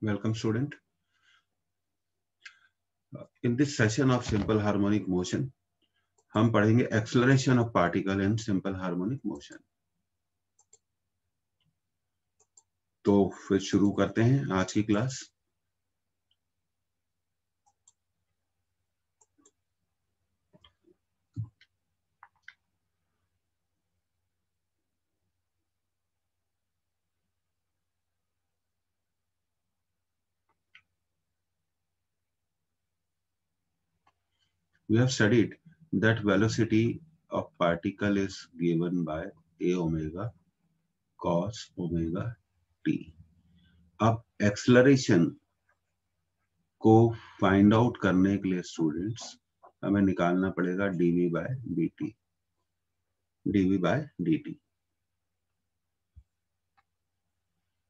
Welcome student. In this session of simple harmonic motion, हम पढ़ेंगे acceleration of particle in simple harmonic motion. तो फिर शुरू करते हैं आज की class. We have studied that velocity of particle is given by a omega cos omega t. अब acceleration को फाइंड आउट करने के लिए स्टूडेंट्स हमें निकालना पड़ेगा dv by dt. dv by dt.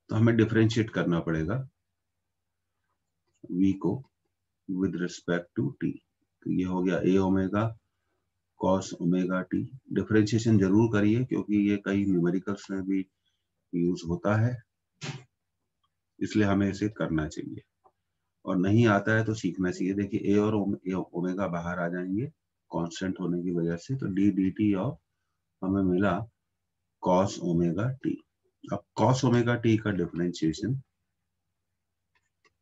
तो हमें डिफरेंशिएट करना पड़ेगा v को विद रिस्पेक्ट टू t. तो ये हो गया a omega cos omega t. Differentiation जरूर करिए क्योंकि ये कई न्यूमेरिकल्स में भी यूज होता है, इसलिए हमें इसे करना चाहिए. और नहीं आता है तो सीखना चाहिए. देखिए a और ओमेगा बाहर आ जाएंगे कांस्टेंट होने की वजह से, तो d dt ऑफ हमें मिला cos ओमेगा t. अब cos ओमेगा t का डिफरेंशिएशन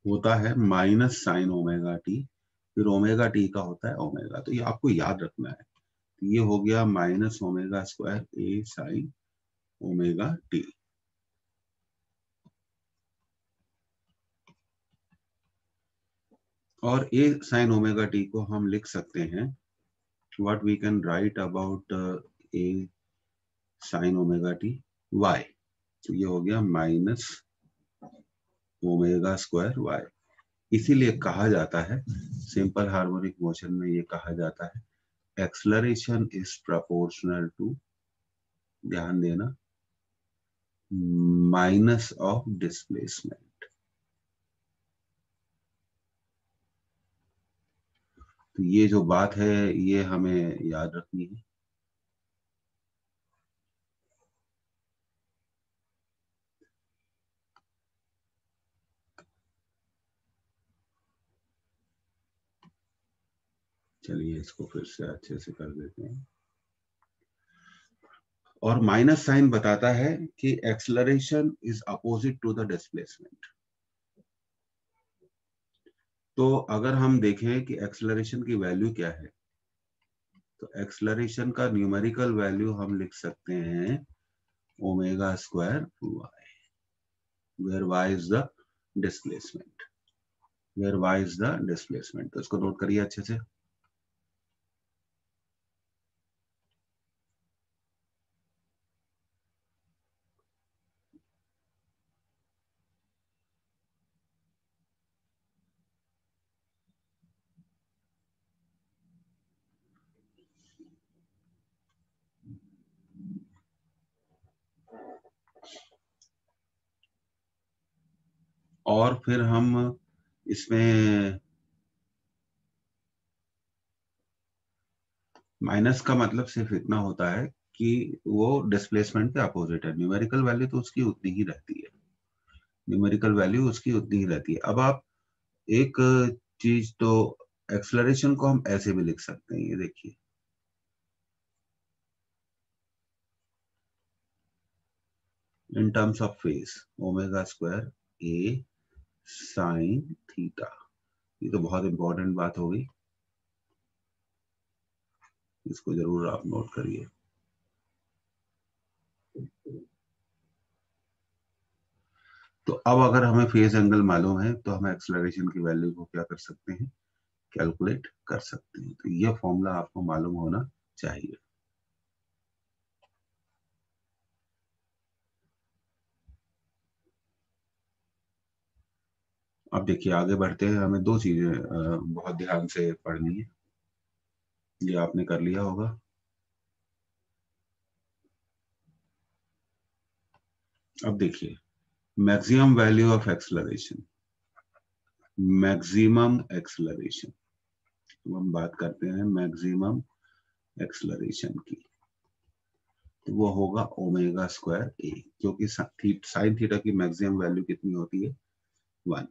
होता है माइनस साइन ओमेगा टी, फिर ओमेगा टी का होता है ओमेगा. तो ये आपको याद रखना है. तो ये हो गया माइनस ओमेगा स्क्वायर ए साइन ओमेगा टी. और ए साइन ओमेगा टी को हम लिख सकते हैं, what we can write about a sine omega t y. तो ये हो गया माइनस ओमेगा स्क्वायर वाई. इसीलिए कहा जाता है सिंपल हार्मोनिक मोशन में, ये कहा जाता है एक्सलरेशन इज प्रोपोर्शनल टू, ध्यान देना, माइनस ऑफ डिस्प्लेसमेंट. तो ये जो बात है ये हमें याद रखनी है. चलिए इसको फिर से अच्छे से कर देते हैं. और माइनस साइन बताता है कि acceleration is opposite to the displacement. तो अगर हम देखें कि एक्सलरेशन की वैल्यू क्या है, तो एक्सलरेशन का न्यूमेरिकल वैल्यू हम लिख सकते हैं omega square y, where y is the displacement. Where y is the displacement. तो इसको नोट करिए अच्छे से. और फिर हम इसमें माइनस का मतलब सिर्फ इतना होता है कि वो डिस्प्लेसमेंट के अपोजिट है. न्यूमेरिकल वैल्यू तो उसकी उतनी ही रहती है. न्यूमेरिकल वैल्यू उसकी उतनी ही रहती है. अब आप एक चीज, तो एक्सलरेशन को हम ऐसे भी लिख सकते हैं, ये देखिए, in terms of phase omega square A sine theta. ये तो बहुत इंपॉर्टेंट बात हो गई, इसको जरूर आप नोट करिए. तो अब अगर हमें फेज एंगल मालूम है तो हम एक्सलरेशन की वैल्यू को क्या कर सकते हैं, कैलकुलेट कर सकते हैं. तो ये फॉर्मूला आपको मालूम होना चाहिए. अब देखिए आगे बढ़ते हैं. हमें दो चीजें बहुत ध्यान से पढ़नी है. ये आपने कर लिया होगा. अब देखिए maximum value of acceleration, maximum acceleration. तो हम बात करते हैं मैक्सिमम एक्सलरेशन की, तो वो होगा ओमेगा स्क्वायर ए, क्योंकि साइन थीटा की मैक्सिमम वैल्यू कितनी होती है, 1.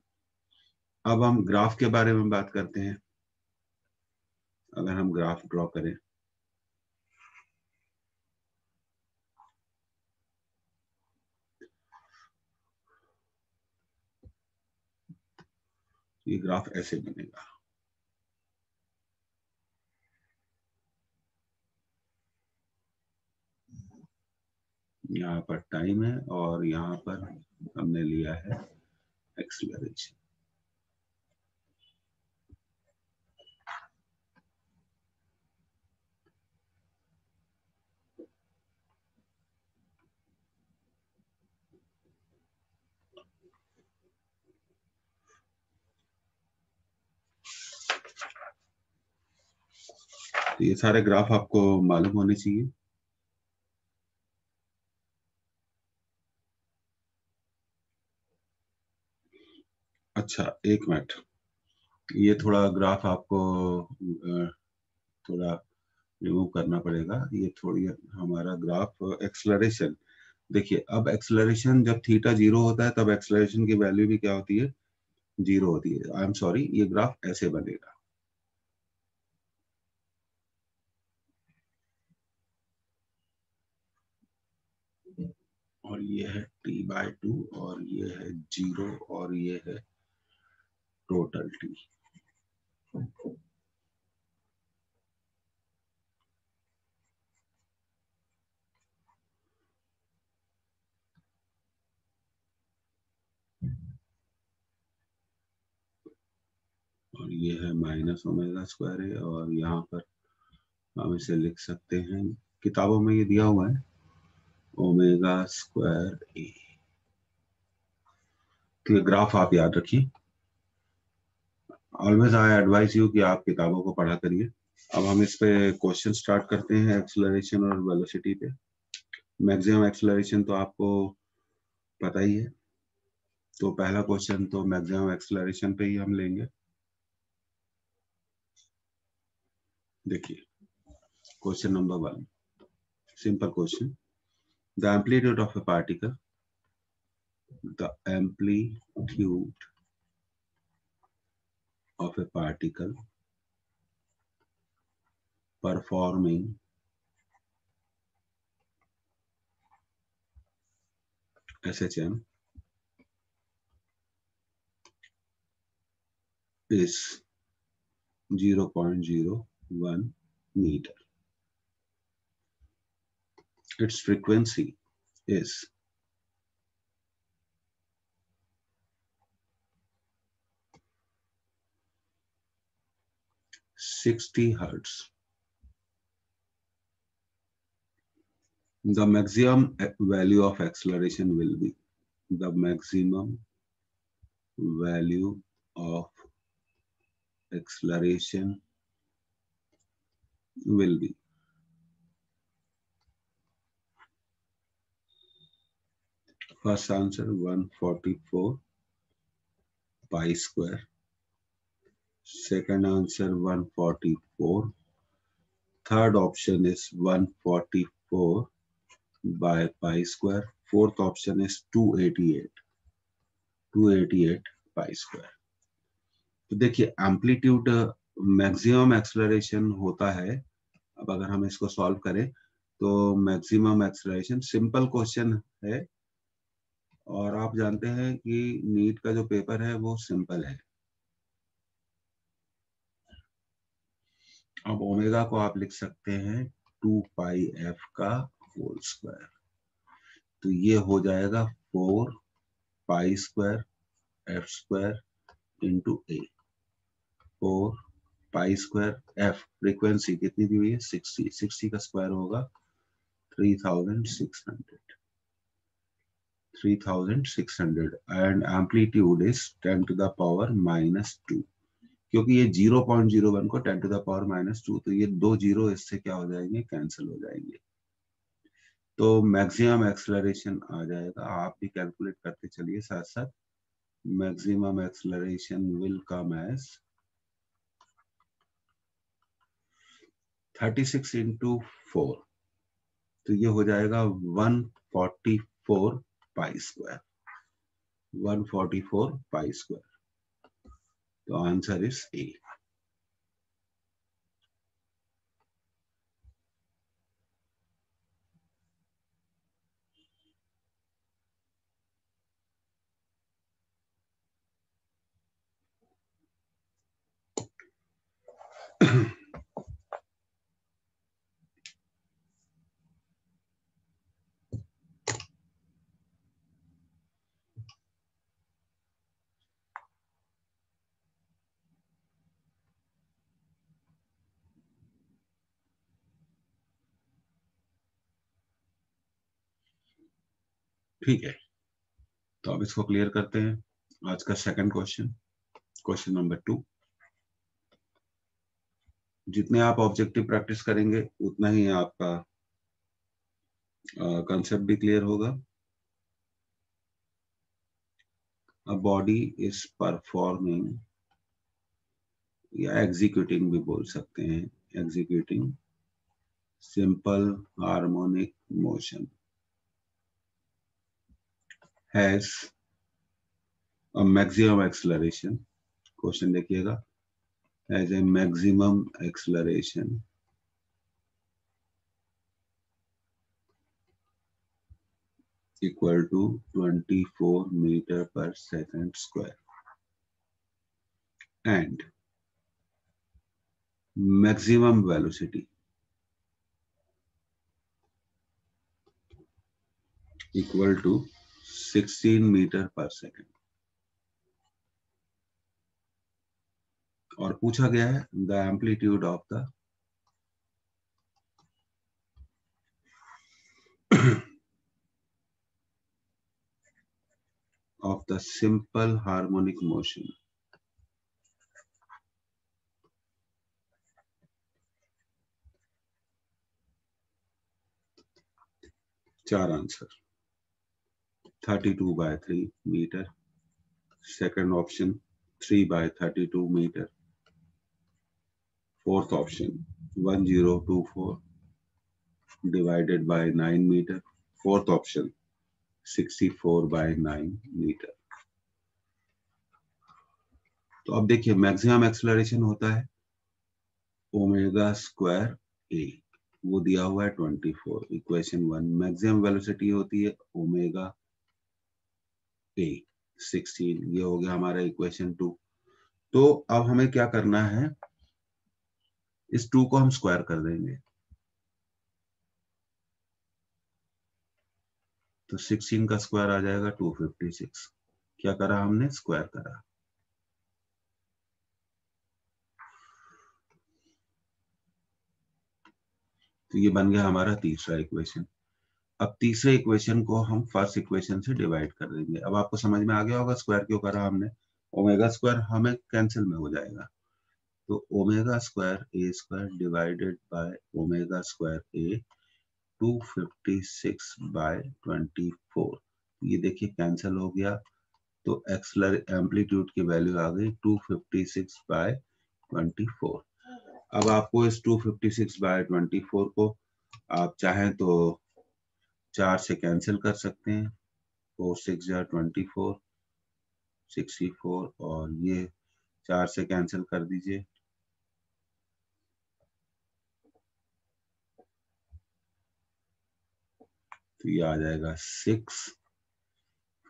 अब हम ग्राफ के बारे में बात करते हैं। अगर हम ग्राफ ड्रॉ करें, ये ग्राफ ऐसे बनेगा। यहाँ पर टाइम है और यहाँ पर हमने लिया है एक्सीलरेशन। तो ये सारे ग्राफ आपको मालूम होने चाहिए। अच्छा, एक मिनट, ये थोड़ा ग्राफ आपको थोड़ा रिमूव करना पड़ेगा। ये थोड़ी हमारा ग्राफ एक्सलरेशन, देखिए अब एक्सलरेशन जब थीटा 0 होता है तब एक्सलरेशन की वैल्यू भी क्या होती है, 0 होती है। आई एम सॉरी, ये ग्राफ ऐसे बनेगा। और ये है t/2 और ये है 0 और ये है टोटल t। और ये है माइनस ओमेगा स्क्वायर है, और यहाँ पर हम इसे लिख सकते हैं, किताबों में ये दिया हुआ है, ओमेगा स्क्वायर ए। तो ये ग्राफ आप याद रखिए। ऑलवेज आई एडवाइस यू कि आप किताबों को पढ़ा करिए। अब हम इस पे क्वेश्चन स्टार्ट करते हैं एक्सेलरेशन और वेलोसिटी पे। मैक्सिमम एक्सेलरेशन तो आपको पता ही है, तो पहला क्वेश्चन तो मैक्सिमम एक्सेलरेशन पे ही हम लेंगे। देखिए question number 1, simple question. The amplitude of A particle, the amplitude of a particle performing SHM is 0.01 meter. Its frequency is 60 hertz. The maximum value of acceleration will be, the maximum value of acceleration will be, first answer 144 pi square, second answer 144, third option is 144 by pi square, fourth option is 288 pi square। तो देखिए amplitude maximum acceleration होता है। अब अगर हम इसको solve करें तो मैक्सिमम एक्सेलरेशन, सिंपल क्वेश्चन है और आप जानते हैं कि नीट का जो पेपर है वो सिंपल है। अब ओमेगा को आप लिख सकते हैं 2 पाई एफ का होल स्क्वायर, तो ये हो जाएगा 4 pi square F square into A. 4 pi square F, frequency कितनी दी हुई है 60, 60 का स्क्वायर होगा 3600, 3600 and amplitude is 10 to the power -2। क्योंकि ये 0.01 को 10 टू द पावर -2, तो ये दो जीरो इससे क्या हो जाएंगे, कैंसिल हो जाएंगे। तो मैक्सिमम एक्सेलरेशन आ जाएगा, आप भी कैलकुलेट करते चलिए साथ साथ। Maximum acceleration will come as 36 into 4, तो ये हो जाएगा 144 पाई स्क्वायर, 144 पाई स्क्वायर। तो आंसर इज ए। ठीक है, तो अब इसको क्लियर करते हैं। आज का सेकंड क्वेश्चन, क्वेश्चन नंबर 2। जितने आप ऑब्जेक्टिव प्रैक्टिस करेंगे उतना ही आपका कंसेप्ट भी क्लियर होगा। अ बॉडी इज परफॉर्मिंग, या एग्जीक्यूटिंग भी बोल सकते हैं, executing simple harmonic motion has a maximum acceleration. Question देखिएगा, has a maximum acceleration equal to 24 meter per second square and maximum velocity equal to 16 meter per second। और पूछा गया है the amplitude of the simple harmonic motion. चार answer, 32/3 metre, second option 3/32 metre, fourth option 1024 divided by 9 meter, fourth option 64/9 metre. तो अब देखिए maximum acceleration होता है ओमेगा स्क्वायर ए, वो दिया हुआ है 24, इक्वेशन 1। मैक्सिमम वेलोसिटी होती है ओमेगा ए 16, ये हो गया हमारा इक्वेशन 2। तो अब हमें क्या करना है, इस 2 को हम स्क्वायर कर देंगे, तो 16 का स्क्वायर आ जाएगा 256। क्या करा हमने, स्क्वायर करा। तो ये बन गया हमारा तीसरा इक्वेशन। अब तीसरे इक्वेशन को हम फर्स्ट इक्वेशन से डिवाइड कर देंगे। अब आपको समझ में आ गया होगा स्क्वायर क्यों करा हमने। ओमेगा स्क्वायर हमें कैंसिल में हो जाएगा, तो omega square A square divided by omega square A 256/24। ये देखिए कैंसिल हो गया, तो एक्सलर एम्पलीट्यूड की वैल्यू आ गई 256/24। अब आपको इस 256/24 को आप चाहें तो 4 से कैंसिल कर सकते हैं, 4 6 जा 24, 64, और ये 4 से कैंसिल कर दीजिए, तो ये आ जाएगा 6।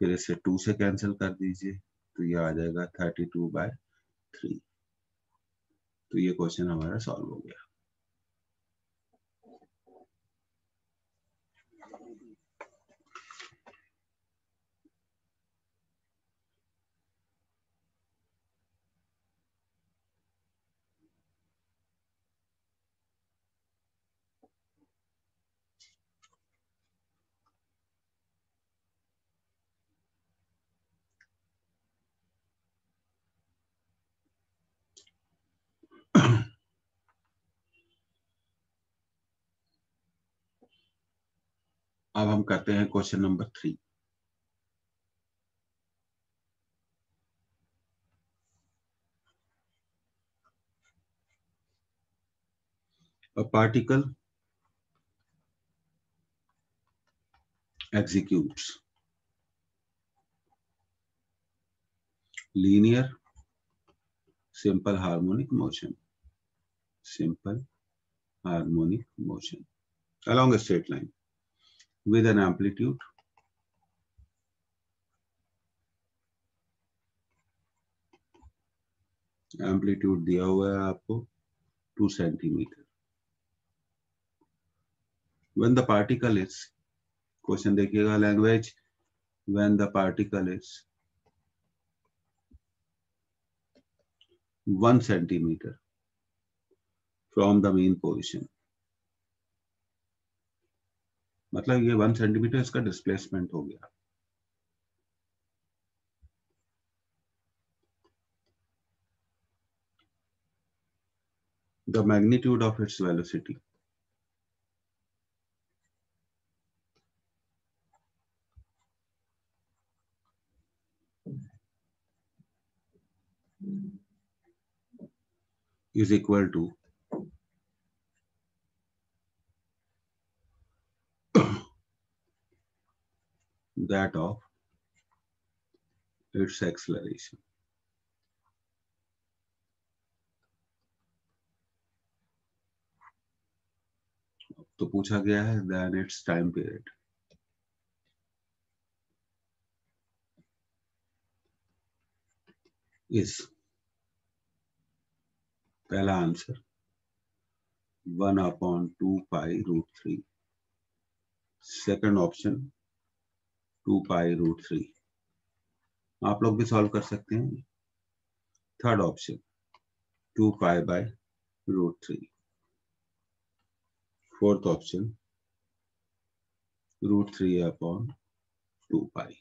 फिर इसे 2 से कैंसिल कर दीजिए, तो ये आ जाएगा 32/3। तो ये क्वेश्चन हमारा सॉल्व हो गया। अब हम करते हैं question number 3। A particle executes linear simple harmonic motion along a straight line with an amplitude दिया हुआ है आपको 2 centimetre. when the particle is, question देखिएगा language, when the particle is 1 centimeter from the mean position, मतलब ये 1 centimetre इसका displacement हो गया। The magnitude of its velocity is equal to that of its acceleration। तो पूछा गया है then its time period। is पहला answer 1/2 pi root 3, second option 2 pi root 3, आप लोग भी सॉल्व कर सकते हैं। Third option 2 pi by root 3, fourth option root 3/2 pi.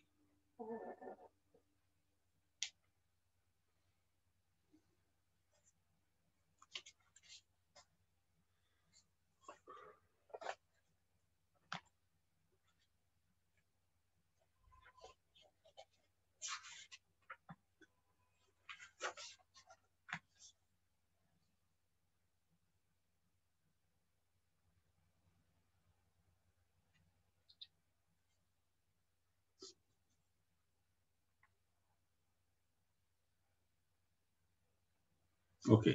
Okay,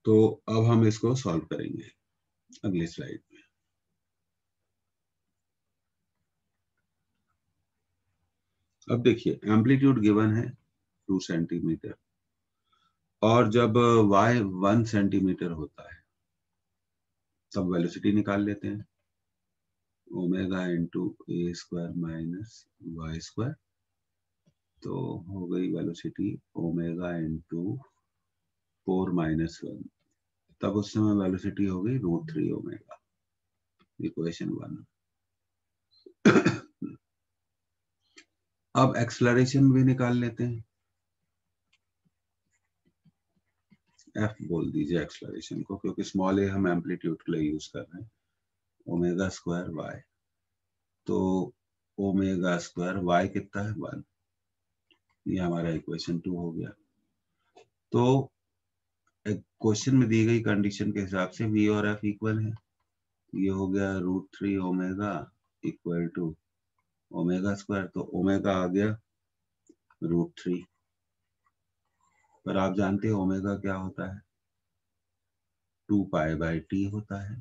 तो अब हम इसको सॉल्व करेंगे अगली स्लाइड में। अब देखिए एम्पलीट्यूड गिवन है 2 सेंटीमीटर, और जब y 1 सेंटीमीटर होता है तब वेलोसिटी निकाल लेते हैं, ओमेगा इंटू ए स्क्वायर माइनस वाई स्क्वायर, तो हो गई वेलोसिटी ओमेगा इंटू 4 माइनस 1, तब उस समय वेलोसिटी हो गई रूट 3 ओमेगा। इक्वेशन 1। अब एक्सेलरेशन भी निकाल लेते हैं, एफ बोल दीजिए एक्सेलरेशन को, क्योंकि स्मॉल ए हम एम्पलीट्यूड के लिए यूज कर रहे हैं। ओमेगा स्क्वायर वाई, तो ओमेगा स्क्वायर वाई कितना है 1, ये हमारा इक्वेशन 2 हो गया। तो क्वेश्चन में दी गई कंडीशन के हिसाब से v और f इक्वल है, ये हो गया root 3 omega equal to omega square, तो ओमेगा आ गया रूट 3, पर आप जानते हैं ओमेगा क्या होता है, 2 पाई बाय टी होता है,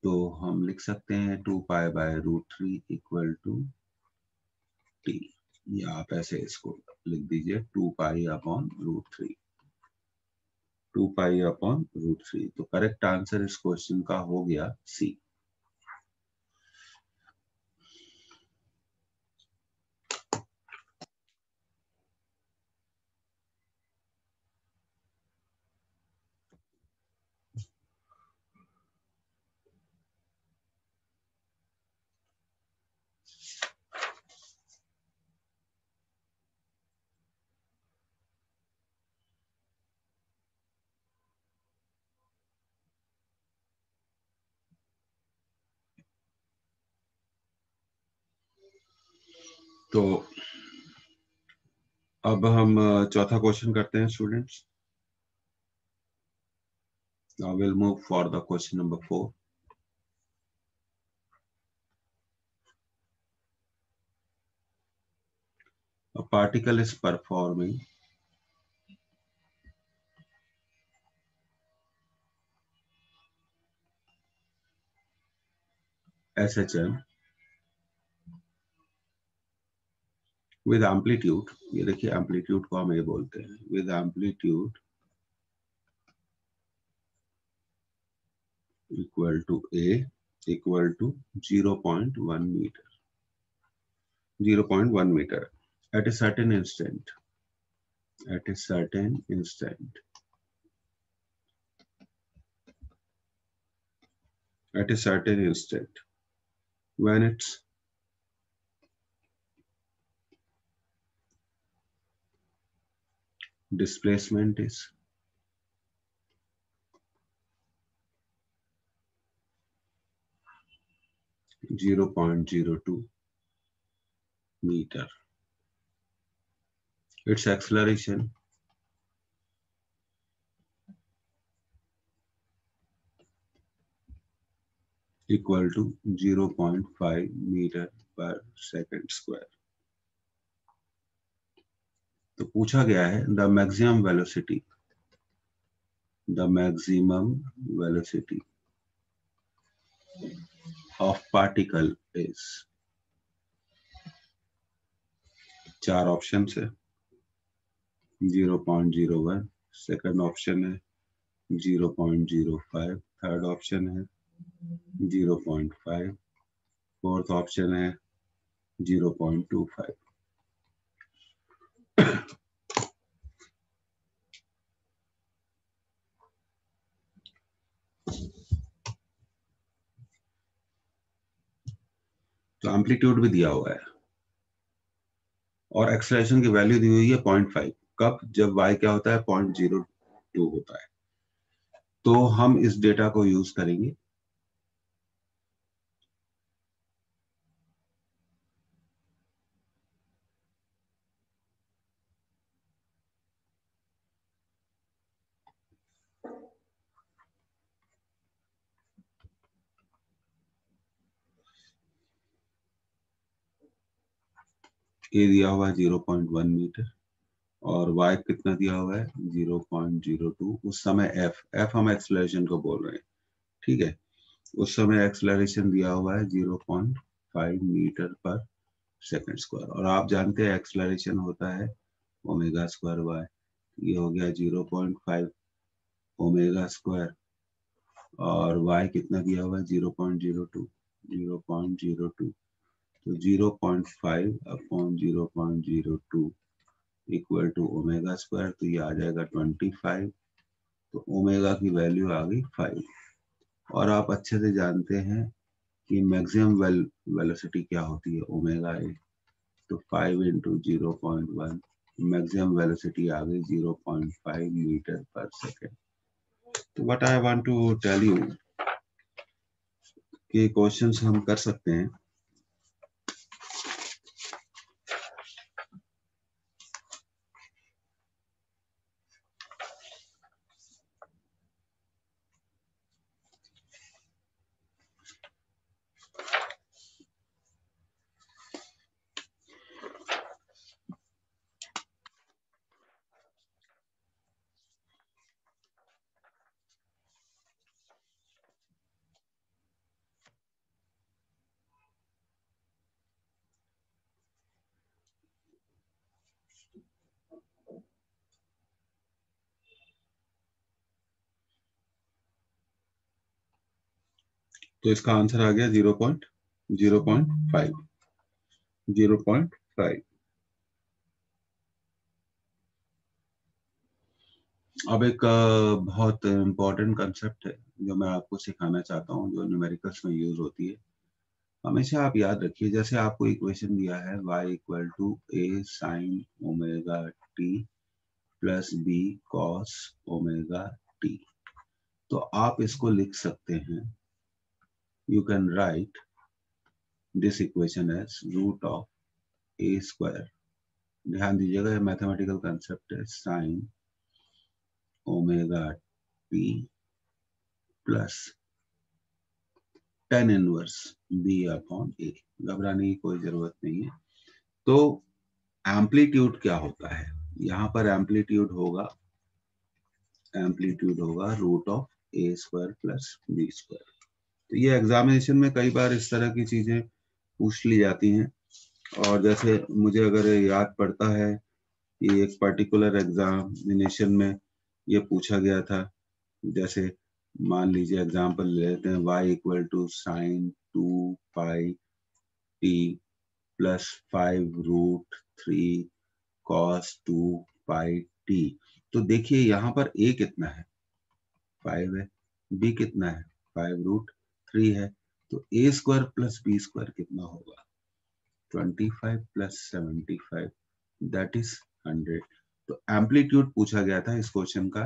तो हम लिख सकते हैं 2 pi by root 3 equal to t, या आप ऐसे इसको लिख दीजिए 2 pi upon root 3, 2 pi upon root 3। तो करेक्ट आंसर इस क्वेश्चन का हो गया सी। तो अब हम चौथा क्वेश्चन करते हैं students. Now we'll move for the question number 4. A particle is performing SHM with amplitude, ये देखिए एम्पलीट्यूड को हम ये बोलते हैं, with amplitude equal to A equal to 0.1 metre, 0.1 metre at a certain instant, at a certain instant, at a certain instant when its displacement is 0.02 meter, its acceleration equal to 0.5 meter per second square। तो पूछा गया है the maximum velocity, the maximum velocity of particle is, चार option है, 0.01, second option है 0.05, third option है 0.5, fourth option है 0.25। तो एम्पलीट्यूड भी दिया हुआ है और एक्सेलरेशन की वैल्यू दी हुई है 0.5। कब? जब y क्या होता है 0.02 होता है। तो हम इस डेटा को यूज करेंगे ए दिया हुआ है 0.1 मीटर और y कितना दिया हुआ है 0.02। उस समय f हम एक्सेलरेशन को बोल रहे हैं, ठीक है। उस समय एक्सेलरेशन दिया हुआ है 0.5 मीटर पर सेकंड स्क्वायर और आप जानते हैं एक्सेलरेशन होता है ओमेगा स्क्वायर y। ये हो गया 0.5 ओमेगा स्क्वायर और y कितना दिया हुआ है 0.02, 0.02। तो 0.5 upon 0.02 equal to omega square, तो ये आ जाएगा 25। तो ओमेगा की वैल्यू आ गई 5। और आप अच्छे से जानते हैं कि मैक्सिमम वेलोसिटी क्या होती है ओमेगा ए, तो 5 इंटू 0.1, मैक्सिमम वेलोसिटी आ गई 0.5 मीटर पर सेकेंड। तो what I want to tell you कि क्वेश्चंस हम कर सकते हैं। तो इसका आंसर आ गया 0.05, 0.5। अब एक बहुत इंपॉर्टेंट कंसेप्ट है जो मैं आपको सिखाना चाहता हूँ, जो न्यूमेरिकल्स में यूज होती है। हमेशा आप याद रखिए, जैसे आपको इक्वेशन दिया है y equal to a sine omega t plus b cos omega t, तो आप इसको लिख सकते हैं, you can write this equation as root of a square. ध्यान दीजिएगा, ये मैथमेटिकल कंसेप्ट है, sine omega t plus tan inverse b upon a। घबराने की कोई जरूरत नहीं है। तो एम्पलीट्यूड क्या होता है, यहाँ पर एम्पलीट्यूड होगा root of a square plus b square. तो ये एग्जामिनेशन में कई बार इस तरह की चीजें पूछ ली जाती हैं। और जैसे मुझे अगर याद पड़ता है कि एक पर्टिकुलर एग्जामिनेशन में ये पूछा गया था, जैसे मान लीजिए एग्जांपल ले लेते हैं, y equal to sine 2 pi t plus 5 root 3 cos 2 pi t। तो देखिए यहाँ पर a कितना है, 5 है, b कितना है, 5 रूट 3 है, तो a square plus b square कितना होगा, 25 प्लस 75 दैट इज 100। तो एम्पलीट्यूड पूछा गया था इस क्वेश्चन का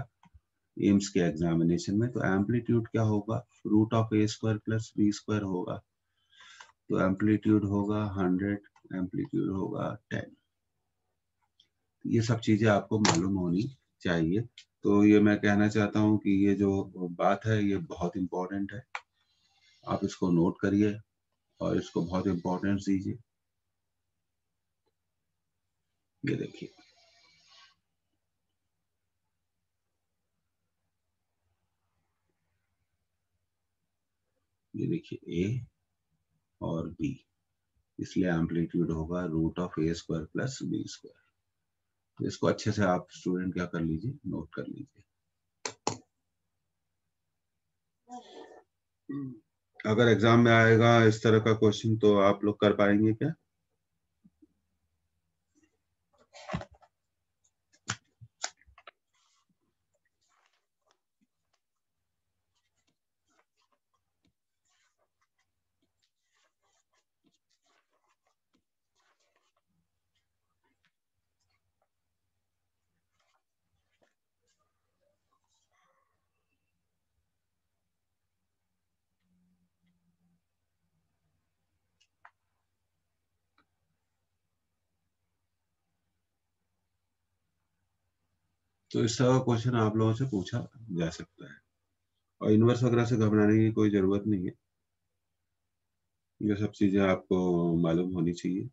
एम्स के एग्जामिनेशन में, तो एम्पलीट्यूड क्या होगा, root of A square plus B square होगा। तो एम्पलीट्यूड होगा 100, एम्पलीट्यूड होगा 10। ये सब चीजें आपको मालूम होनी चाहिए। तो ये मैं कहना चाहता हूँ कि ये जो बात है ये बहुत इंपॉर्टेंट है, आप इसको नोट करिए और इसको बहुत इंपॉर्टेंस दीजिए। ये देखिए, ये देखिए ए और बी, इसलिए एम्पलीट्यूड होगा root of A square plus B square. तो इसको अच्छे से आप स्टूडेंट क्या कर लीजिए, नोट कर लीजिए। अगर एग्जाम में आएगा इस तरह का क्वेश्चन तो आप लोग कर पाएंगे क्या? तो इस तरह का क्वेश्चन आप लोगों से पूछा जा सकता है, और इनवर्स वगैरह से घबराने की कोई जरूरत नहीं है। ये सब चीजें आपको मालूम होनी चाहिए।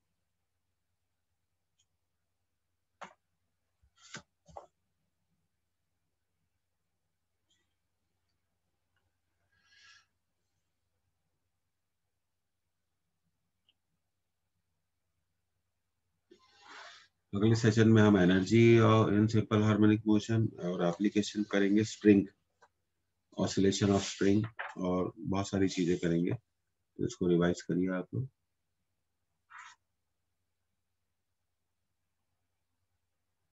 अगले सेशन में हम एनर्जी और इन सिंपल हार्मोनिक मोशन और एप्लीकेशन करेंगे, स्प्रिंग, ऑसिलेशन ऑफ स्प्रिंग, और बहुत सारी चीजें करेंगे। तो इसको रिवाइज करिए आप लोग।